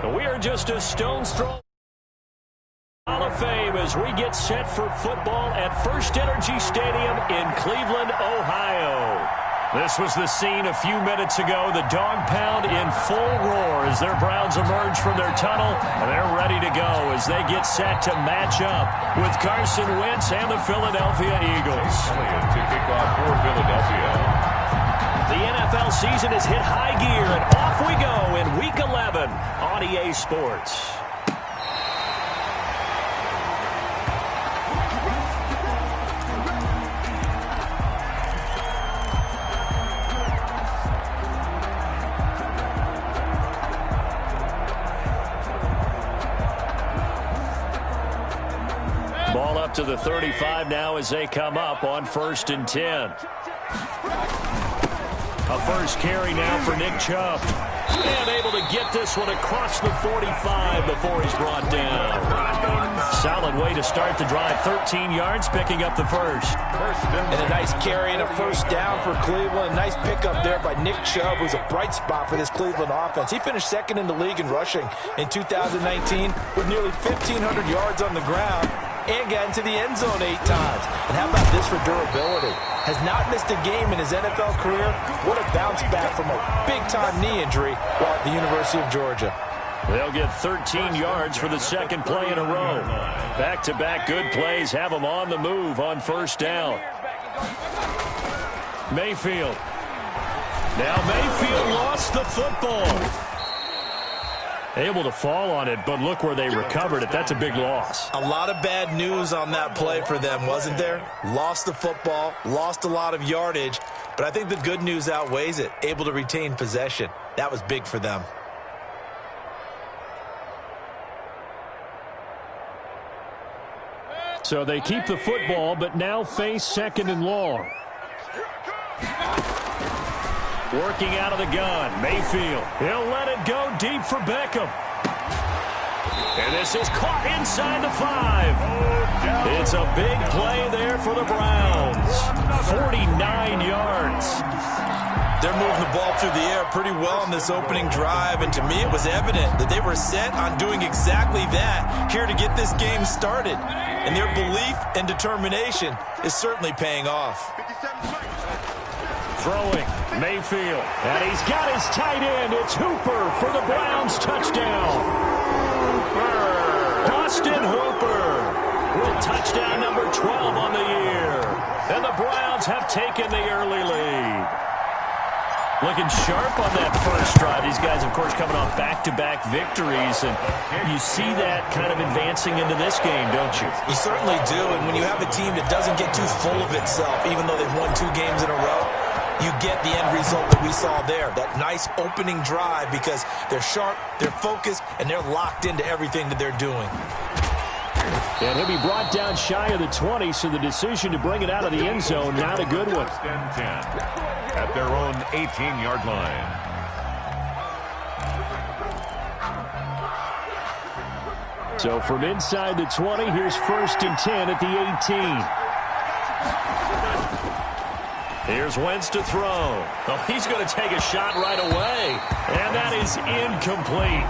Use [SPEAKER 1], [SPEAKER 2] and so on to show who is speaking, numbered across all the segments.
[SPEAKER 1] We are just a stone's throw Hall of Fame as we get set for football at First Energy Stadium in Cleveland, Ohio. This was the scene a few minutes ago. The dog pound in full roar as their Browns emerge from their tunnel, and they're ready to go as they get set to match up with Carson Wentz and the Philadelphia Eagles.
[SPEAKER 2] To kick off for Philadelphia.
[SPEAKER 1] The NFL season has hit high gear, and off we go in Week 11 on EA Sports. Ball up to the 35 now as they come up on 1st and 10. A first carry now for Nick Chubb. And able to get this one across the 45 before he's brought down. Solid way to start the drive. 13 yards, picking up the first.
[SPEAKER 3] And a nice carry and a first down for Cleveland. A nice pickup there by Nick Chubb, who's a bright spot for this Cleveland offense. He finished second in the league in rushing in 2019 with nearly 1,500 yards on the ground and got into the end zone 8 times. And how about this for durability? Has not missed a game in his NFL career. What a bounce back from a big-time knee injury while at the University of Georgia.
[SPEAKER 1] They'll get 13 yards for the second play in a row. Back-to-back good plays have them on the move on first down. Mayfield. Now Mayfield lost the football. Able to fall on it, but look where they recovered it. That's a big loss.
[SPEAKER 3] A lot of bad news on that play for them, wasn't there? Lost the football, lost a lot of yardage, but I think the good news outweighs it. Able to retain possession. That was big for them.
[SPEAKER 1] So they keep the football, but now face 2nd and long. Working out of the gun, Mayfield. He'll let it go deep for Beckham. And this is caught inside the 5. It's a big play there for the Browns. 49 yards.
[SPEAKER 3] They're moving the ball through the air pretty well in this opening drive, and to me it was evident that they were set on doing exactly that here to get this game started. And their belief and determination is certainly paying off.
[SPEAKER 1] Throwing, Mayfield, and he's got his tight end. It's Hooper for the Browns touchdown. Austin Hooper with touchdown number 12 on the year. And the Browns have taken the early lead. Looking sharp on that first drive. These guys, of course, coming off back-to-back victories, and you see that kind of advancing into this game, don't you?
[SPEAKER 3] You certainly do, and when you have a team that doesn't get too full of itself, even though they've won 2 games in a row, you get the end result that we saw there, that nice opening drive, because they're sharp, they're focused, and they're locked into everything that they're doing.
[SPEAKER 1] And he'll be brought down shy of the 20, so the decision to bring it out of the end zone, not a good one.
[SPEAKER 2] 10 at their own 18-yard line.
[SPEAKER 1] So from inside the 20, here's 1st and 10 at the 18. Here's Wentz to throw. Oh, he's going to take a shot right away. And that is incomplete.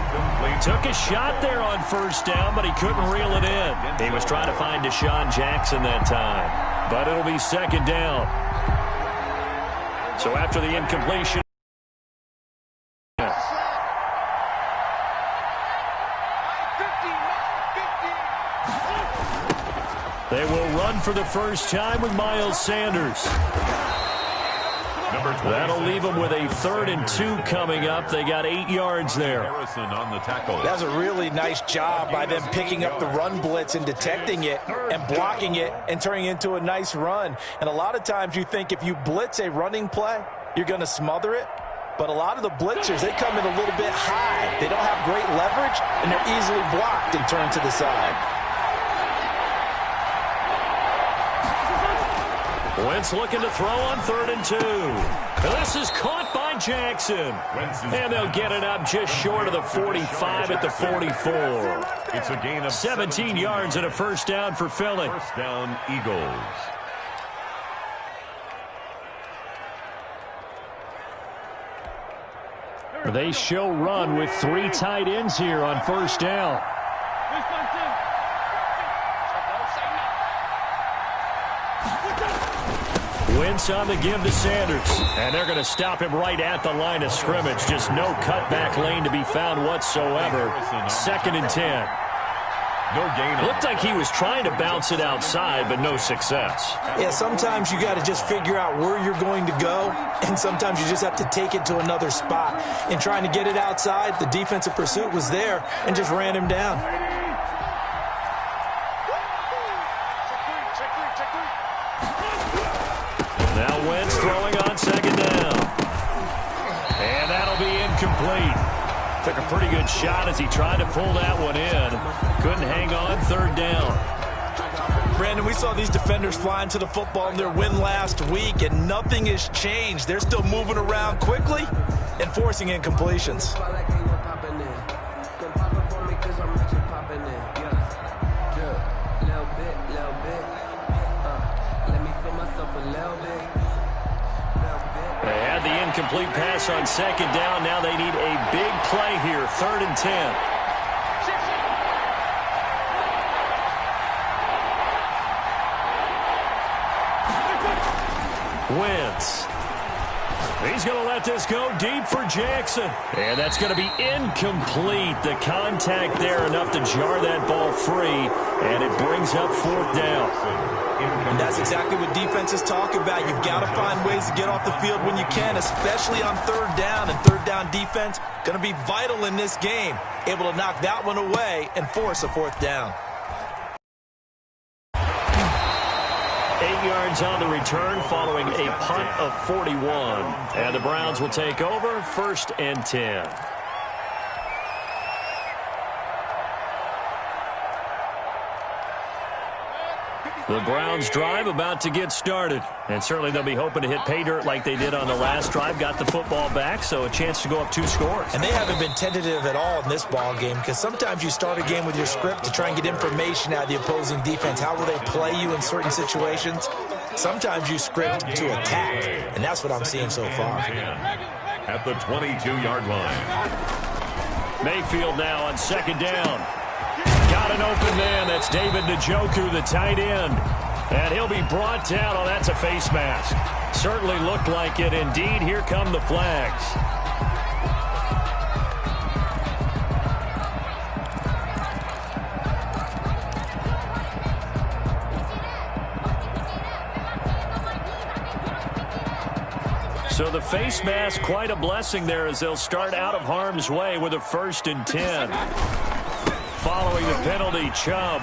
[SPEAKER 1] Took a shot there on first down, but he couldn't reel it in. He was trying to find Deshaun Jackson that time. But it'll be 2nd down. So after the incompletion, they will run for the first time with Miles Sanders. That'll leave them with a 3rd and 2 coming up. They got 8 yards there.
[SPEAKER 2] Harrison on the tackle.
[SPEAKER 3] That was a really nice job by them picking up the run blitz and detecting it and blocking it and turning it into a nice run. And a lot of times you think if you blitz a running play, you're going to smother it. But a lot of the blitzers, they come in a little bit high. They don't have great leverage, and they're easily blocked and turned to the side.
[SPEAKER 1] Wentz looking to throw on 3rd and 2. And this is caught by Jackson. And they'll get it up just short of the 45 at the 44.
[SPEAKER 2] It's a gain of
[SPEAKER 1] 17 yards and a first down for Philly.
[SPEAKER 2] First down, Eagles.
[SPEAKER 1] They show run with 3 tight ends here on first down. Wentz on the give to Sanders. And they're going to stop him right at the line of scrimmage. Just no cutback lane to be found whatsoever. 2nd and 10.
[SPEAKER 2] No gain.
[SPEAKER 1] Looked like he was trying to bounce it outside, but no success.
[SPEAKER 3] Yeah, sometimes you got to just figure out where you're going to go, and sometimes you just have to take it to another spot. In trying to get it outside, the defensive pursuit was there and just ran him down.
[SPEAKER 1] Now Wentz throwing on 2nd down. And that'll be incomplete. Took a pretty good shot as he tried to pull that one in. Couldn't hang on 3rd down.
[SPEAKER 3] Brandon, we saw these defenders flying to the football in their win last week, and nothing has changed. They're still moving around quickly and forcing incompletions.
[SPEAKER 1] They had the incomplete pass on 2nd down. Now they need a big play here. 3rd and 10. Wentz. He's going to let this go deep for Jackson. And that's going to be incomplete. The contact there enough to jar that ball free. And it brings up 4th down.
[SPEAKER 3] And that's exactly what defenses talk about. You've got to find ways to get off the field when you can, especially on 3rd down. And 3rd down defense going to be vital in this game. Able to knock that one away and force a 4th down.
[SPEAKER 1] 8 yards on the return following a punt of 41. And the Browns will take over 1st and 10. The Browns drive about to get started. And certainly they'll be hoping to hit pay dirt like they did on the last drive. Got the football back, so a chance to go up 2 scores.
[SPEAKER 3] And they haven't been tentative at all in this ball game, because sometimes you start a game with your script to try and get information out of the opposing defense. How will they play you in certain situations? Sometimes you script to attack, and that's what I'm seeing so far.
[SPEAKER 2] At the 22-yard line.
[SPEAKER 1] Mayfield now on 2nd down. Got an open man. That's David Njoku, the tight end. And he'll be brought down. Oh, that's a face mask. Certainly looked like it. Indeed, here come the flags. So the face mask, quite a blessing there as they'll start out of harm's way with a 1st and 10. Following the penalty, Chubb.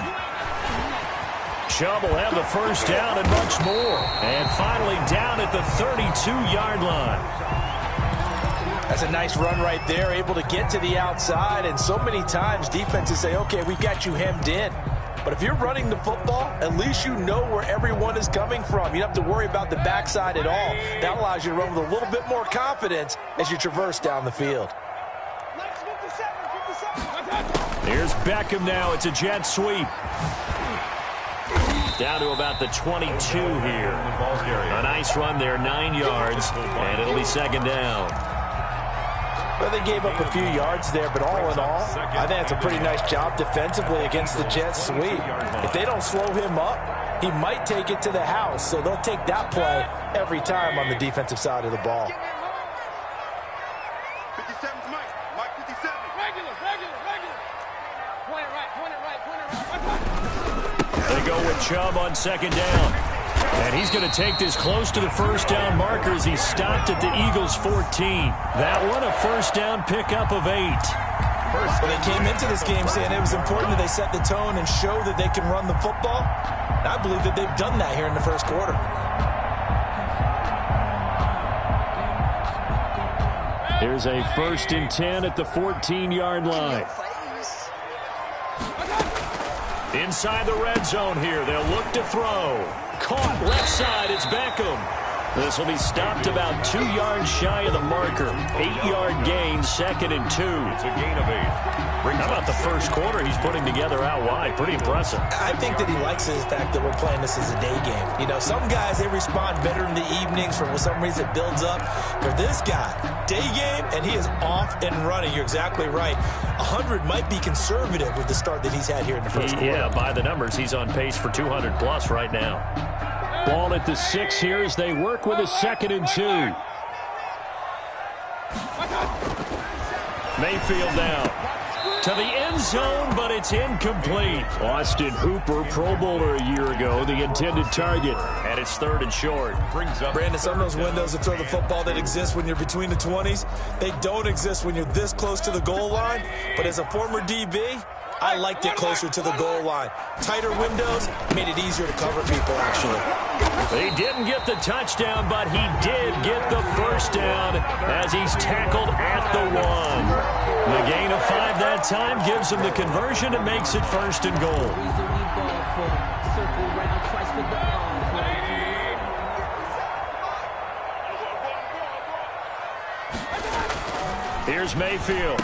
[SPEAKER 1] Chubb will have the 1st down and much more. And finally down at the 32-yard line.
[SPEAKER 3] That's a nice run right there, able to get to the outside. And so many times defenses say, okay, we've got you hemmed in. But if you're running the football, at least you know where everyone is coming from. You don't have to worry about the backside at all. That allows you to run with a little bit more confidence as you traverse down the field.
[SPEAKER 1] Here's Beckham now. It's a jet sweep. Down to about the 22 here. A nice run there, 9 yards, and it'll be 2nd down.
[SPEAKER 3] Well, they gave up a few yards there, but all in all, I think it's a pretty nice job defensively against the jet sweep. If they don't slow him up, he might take it to the house, so they'll take that play every time on the defensive side of the ball.
[SPEAKER 4] 57's Mike 57. Regular. Point it right.
[SPEAKER 1] They go with Chubb on 2nd down. And he's going to take this close to the 1st down marker as he stopped at the Eagles' 14. That one a 1st down pickup of 8.
[SPEAKER 3] Well, they came into this game saying it was important that they set the tone and show that they can run the football. And I believe that they've done that here in the 1st quarter.
[SPEAKER 1] Here's a 1st and 10 at the 14-yard line. Inside the red zone here. They'll look to throw. Caught left side. It's Beckham. This will be stopped about 2 yards shy of the marker. 8-yard gain, 2nd and 2.
[SPEAKER 2] It's a gain of 8.
[SPEAKER 1] How about the first quarter he's putting together out wide? Pretty impressive.
[SPEAKER 3] I think that he likes the fact that we're playing this as a day game. You know, some guys, they respond better in the evenings. For some reason, it builds up. For this guy, day game, and he is off and running. You're exactly right. 100 might be conservative with the start that he's had here in the first quarter.
[SPEAKER 1] Yeah, by the numbers, he's on pace for 200-plus right now. Ball at the 6 here as they work with a 2nd and 2. Mayfield down to the end zone, but it's incomplete. Austin Hooper, Pro Bowler a year ago, the intended target, and it's 3rd and short.
[SPEAKER 3] Brandon, some of those windows to throw the football that exist when you're between the 20s, they don't exist when you're this close to the goal line. But as a former DB, I liked it closer to the goal line. Tighter windows made it easier to cover people, actually.
[SPEAKER 1] He didn't get the touchdown, but he did get the first down as he's tackled at the 1. The gain of 5 that time gives him the conversion and makes it 1st and goal. Here's Mayfield.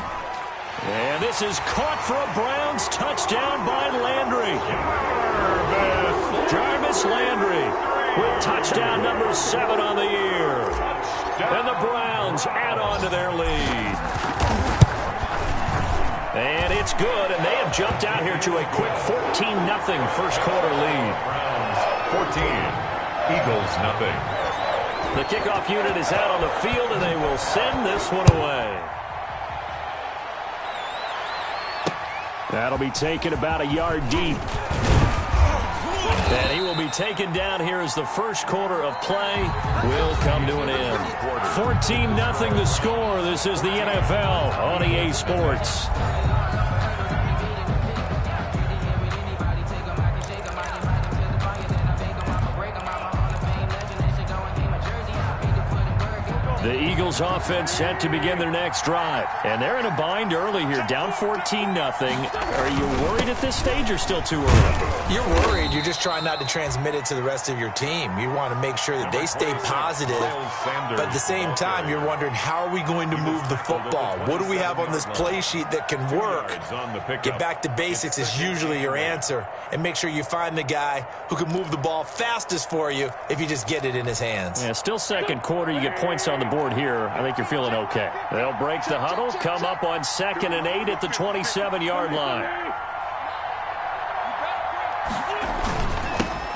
[SPEAKER 1] And this is caught for a Browns touchdown by Landry. Jarvis Landry with touchdown number 7 on the year. And the Browns add on to their lead. And it's good, and they have jumped out here to a quick 14-0 first quarter lead.
[SPEAKER 2] Browns 14, Eagles nothing.
[SPEAKER 1] The kickoff unit is out on the field, and they will send this one away. That'll be taken about a yard deep. And he will be taken down here as the first quarter of play will come to an end. 14-0 the score. This is the NFL on EA Sports. The Eagles offense set to begin their next drive. And they're in a bind early here, down 14-0. Are you worried at this stage or still too early?
[SPEAKER 3] You're worried. You're just trying not to transmit it to the rest of your team. You want to make sure that they stay positive. But at the same time, you're wondering, how are we going to move the football? What do we have on this play sheet that can work? Get back to basics is usually your answer. And make sure you find the guy who can move the ball fastest for you if you just get it in his hands.
[SPEAKER 1] Yeah, still second quarter. You get points on the board here. I think you're feeling okay. They'll break the huddle, come up on 2nd and 8 at the 27-yard line.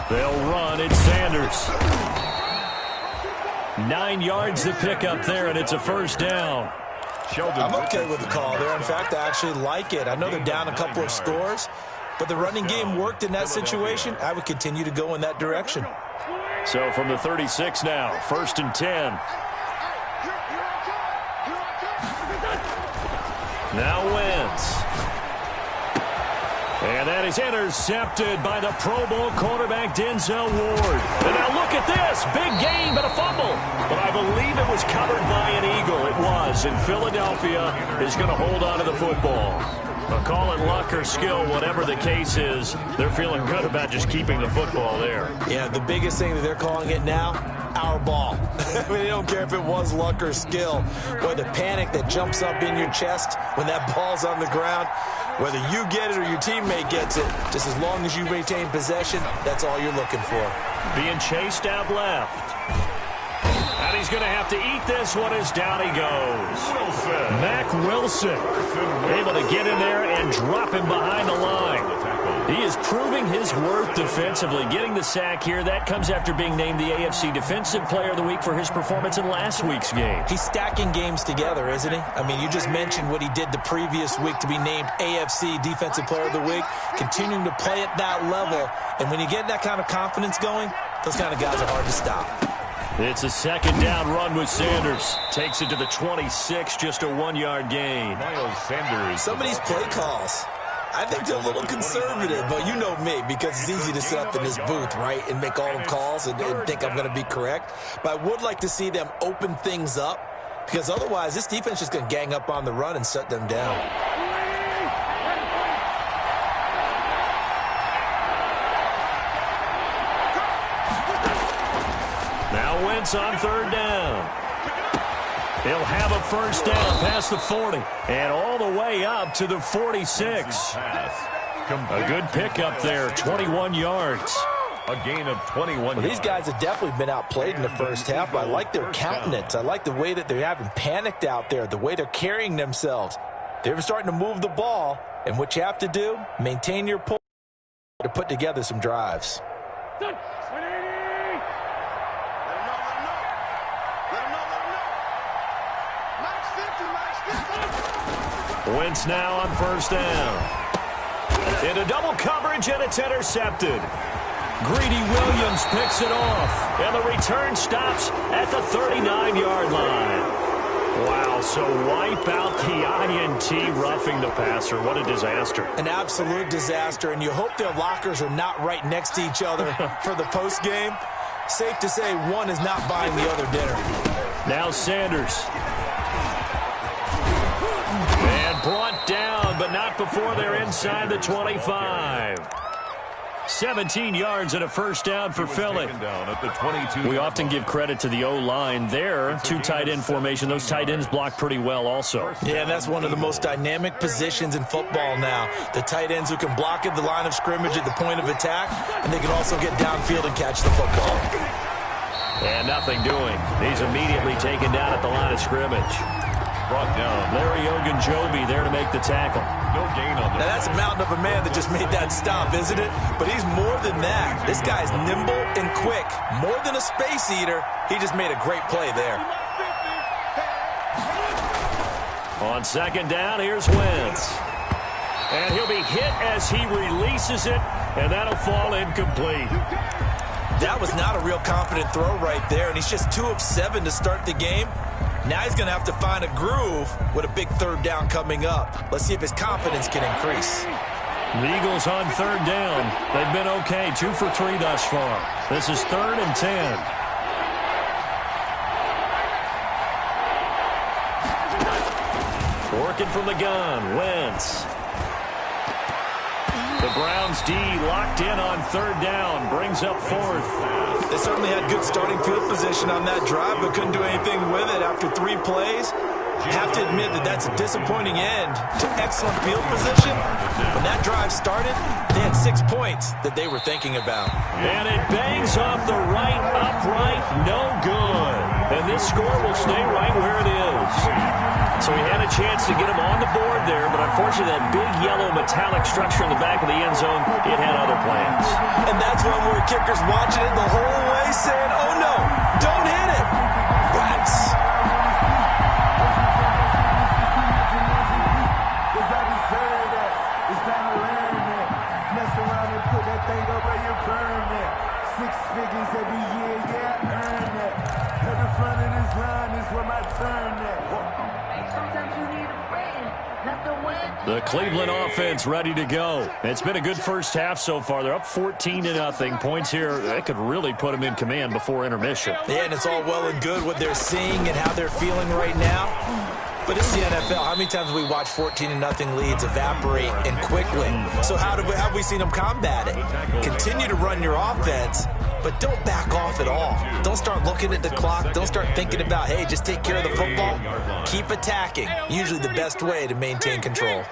[SPEAKER 1] They'll run. It's Sanders. 9 yards to pick up there, and it's a first down.
[SPEAKER 3] I'm okay with the call there. In fact, I actually like it. I know they're down a couple of scores, but the running game worked in that situation. I would continue to go in that direction.
[SPEAKER 1] So from the 36 now, 1st and 10. Now Wentz. And that is intercepted by the Pro Bowl quarterback Denzel Ward. And now look at this. Big gain, but a fumble. But I believe it was covered by an Eagle. It was. And Philadelphia is going to hold on to the football. But call it luck or skill, whatever the case is, they're feeling good about just keeping the football there.
[SPEAKER 3] Yeah, the biggest thing that they're calling it now, our ball. I mean, they don't care if it was luck or skill. Or the panic that jumps up in your chest when that ball's on the ground. Whether you get it or your teammate gets it, just as long as you retain possession, that's all you're looking for.
[SPEAKER 1] Being chased out left. And he's going to have to eat this one as down he goes. Mack Wilson able to get in there and drop him behind the line. He is proving his worth defensively, getting the sack here. That comes after being named the AFC Defensive Player of the Week for his performance in last week's game.
[SPEAKER 3] He's stacking games together, isn't he? I mean, you just mentioned what he did the previous week to be named AFC Defensive Player of the Week, continuing to play at that level. And when you get that kind of confidence going, those kind of guys are hard to stop.
[SPEAKER 1] It's a 2nd down run with Sanders. Takes it to the 26, just a 1-yard gain.
[SPEAKER 2] Miles Sanders.
[SPEAKER 3] Some of these play calls, I think they're a little conservative, but you know me, because it's easy to sit up in this booth, right, and make all the calls and think I'm going to be correct. But I would like to see them open things up, because otherwise this defense is just going to gang up on the run and shut them down.
[SPEAKER 1] Now Wentz on third down. He'll have a first down past the 40 and all the way up to the 46. A good pickup there, 21 yards.
[SPEAKER 2] A gain of 21 yards.
[SPEAKER 3] These guys have definitely been outplayed in the first half, but I like their countenance. I like the way that they haven't panicked out there, the way they're carrying themselves. They're starting to move the ball, and what you have to do, maintain your point to put together some drives.
[SPEAKER 1] Wentz now on first down. Into double coverage, and it's intercepted. Greedy Williams picks it off, and the return stops at the 39-yard line. Wow, so wipe out the INT roughing the passer. What a disaster.
[SPEAKER 3] An absolute disaster, and you hope their lockers are not right next to each other for the postgame. Safe to say one is not buying the other dinner.
[SPEAKER 1] Now Sanders. And brought down, but not before they're inside the 25. 17 yards and a first down for Philly. We often give credit to the O-line there. Two tight end formation. Those tight ends block pretty well also.
[SPEAKER 3] Yeah, that's one of the most dynamic positions in football now. The tight ends who can block at the line of scrimmage at the point of attack, and they can also get downfield and catch the football.
[SPEAKER 1] And nothing doing. He's immediately taken down at the line of scrimmage.
[SPEAKER 2] Brought down.
[SPEAKER 1] Larry Ogunjobi there to make the tackle.
[SPEAKER 2] No gain on
[SPEAKER 3] Now that's a mountain of a man that just made that stop, isn't it? But he's more than that. This guy's nimble and quick. More than a space eater, he just made a great play there.
[SPEAKER 1] On second down, here's Wentz. And he'll be hit as he releases it, and that'll fall incomplete.
[SPEAKER 3] That was not a real confident throw right there, and he's just 2 of 7 to start the game. Now he's going to have to find a groove with a big third down coming up. Let's see if his confidence can increase.
[SPEAKER 1] The Eagles on third down. They've been okay, 2 for 3 thus far. This is 3rd and 10. Working from the gun, Wentz. The Browns D locked in on third down, brings up 4th.
[SPEAKER 3] They certainly had good starting field position on that drive, but couldn't do anything with it after 3 plays. Have to admit that that's a disappointing end to excellent field position. When that drive started, they had 6 points that they were thinking about.
[SPEAKER 1] And it bangs off the right upright, no good. And this score will stay right where it is. So he had a chance to get him on the board there, but unfortunately that big yellow metallic structure in the back of the end zone, it had other plans.
[SPEAKER 3] And that's one where kickers watching it the whole way saying, oh no, don't hit it. Rats.
[SPEAKER 5] It's time to learn that. Mess around and put that thing up where you burn that. 6 figures every year, yeah, earn that. At the front of this line is where my turn at. Sometimes you need a friend, not the win.
[SPEAKER 1] The Cleveland offense ready to go. It's been a good first half so far. They're up 14-0. Points here, that could really put them in command before intermission.
[SPEAKER 3] Yeah, and it's all well and good what they're seeing and how they're feeling right now. But it's the NFL. How many times have we watched 14-0 leads evaporate and quickly? So how have we seen them combat it? Continue to run your offense, but don't back off at all. Don't start looking at the clock. Don't start thinking about, hey, just take care of the football. Keep attacking. Usually the best way to maintain control.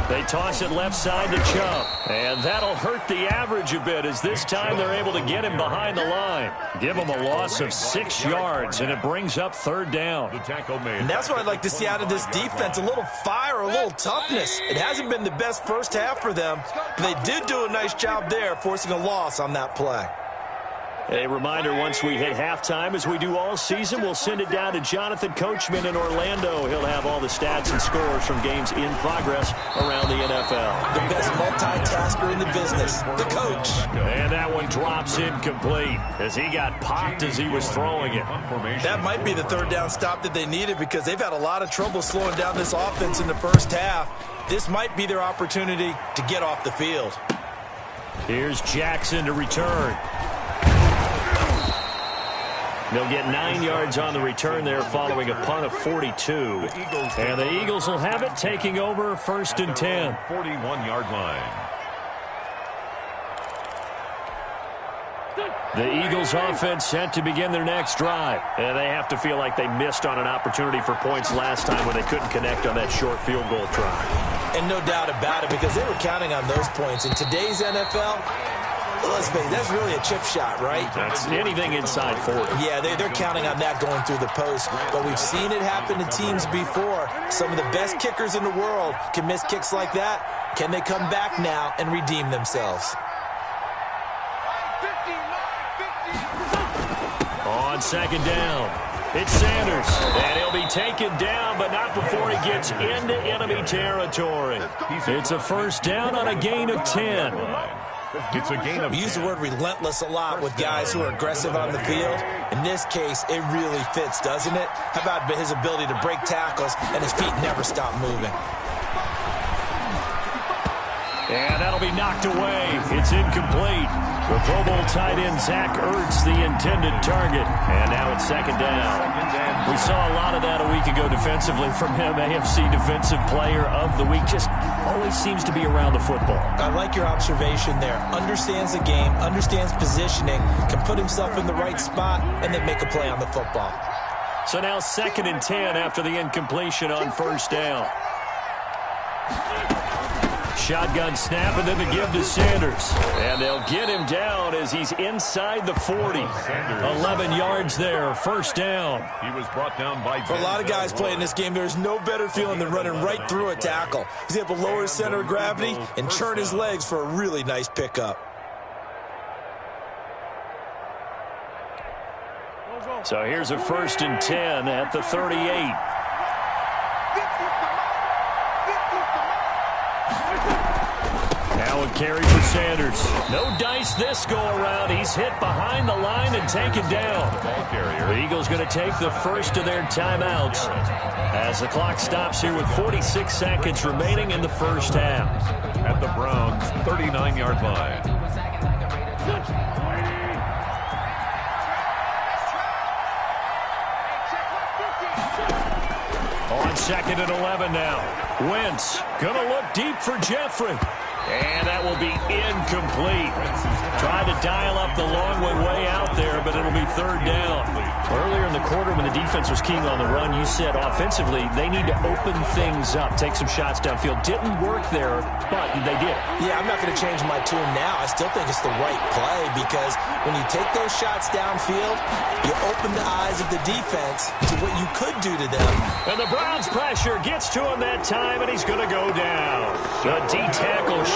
[SPEAKER 1] They toss it left side to Chubb. And that'll hurt the average a bit as this time they're able to get him behind the line. Give him a loss of 6 yards, and it brings up third down.
[SPEAKER 3] And that's what I'd like to see out of this defense, a little fire, a little toughness. It hasn't been the best first half for them, but they did do a nice job there, forcing a loss on that play.
[SPEAKER 1] A reminder, once we hit halftime, as we do all season, we'll send it down to Jonathan Coachman in Orlando. He'll have all the stats and scores from games in progress around the NFL.
[SPEAKER 3] The best multitasker in the business, the coach.
[SPEAKER 1] And that one drops incomplete as he got popped as he was throwing it.
[SPEAKER 3] That might be the third down stop that they needed because they've had a lot of trouble slowing down this offense in the first half. This might be their opportunity to get off the field.
[SPEAKER 1] Here's Jackson to return. They'll get 9 yards on the return there following a punt of 42. And the Eagles will have it, taking over 1st and 10.
[SPEAKER 2] 41-yard line.
[SPEAKER 1] The Eagles offense set to begin their next drive. And they have to feel like they missed on an opportunity for points last time when they couldn't connect on that short field goal try.
[SPEAKER 3] And no doubt about it, because they were counting on those points. In today's NFL, let's face it, that's really a chip shot, right?
[SPEAKER 1] That's anything inside 40.
[SPEAKER 3] Yeah, they're counting on that going through the post. But we've seen it happen to teams before. Some of the best kickers in the world can miss kicks like that. Can they come back now and redeem themselves?
[SPEAKER 1] On second down, it's Sanders. And he'll be taken down, but not before he gets into enemy territory. It's a first down on a gain of 10.
[SPEAKER 2] It's a gain of
[SPEAKER 3] We use the word relentless a lot with guys who are aggressive on the field. In this case, it really fits, doesn't it? How about his ability to break tackles and his feet never stop moving?
[SPEAKER 1] And that'll be knocked away. It's incomplete. The Pro Bowl tight end Zach Ertz, the intended target. And now it's second down. We saw a lot of that a week ago defensively from him. AFC Defensive Player of the Week. Just always seems to be around the football.
[SPEAKER 3] I like your observation there. Understands the game, understands positioning, can put himself in the right spot, and then make a play on the football.
[SPEAKER 1] So now 2nd and 10 after the incompletion on first down. Shotgun snap and then the give to Sanders. And they'll get him down as he's inside the 40. 11 yards there, first down.
[SPEAKER 2] He was brought down by...
[SPEAKER 3] For a lot of guys playing this game, there's no better feeling than running right through a tackle. He's able to lower his center of gravity and churn his legs for a really nice pickup.
[SPEAKER 1] So here's a 1st and 10 at the 38. Now a carry for Sanders. No dice this go-around. He's hit behind the line and taken down. The Eagles going to take the first of their timeouts as the clock stops here with 46 seconds remaining in the first half.
[SPEAKER 2] At the Browns' 39-yard line.
[SPEAKER 1] On 2nd and 11 now. Wentz going to look deep for Jeffrey. And that will be incomplete. Tried to dial up the long way out there, but it'll be 3rd down. Earlier in the quarter when the defense was keying on the run, you said offensively they need to open things up, take some shots downfield. Didn't work there, but they did.
[SPEAKER 3] Yeah, I'm not going to change my tune now. I still think it's the right play because when you take those shots downfield, you open the eyes of the defense to what you could do to them.
[SPEAKER 1] And the Browns pressure gets to him that time, and he's going to go down. The D-tackle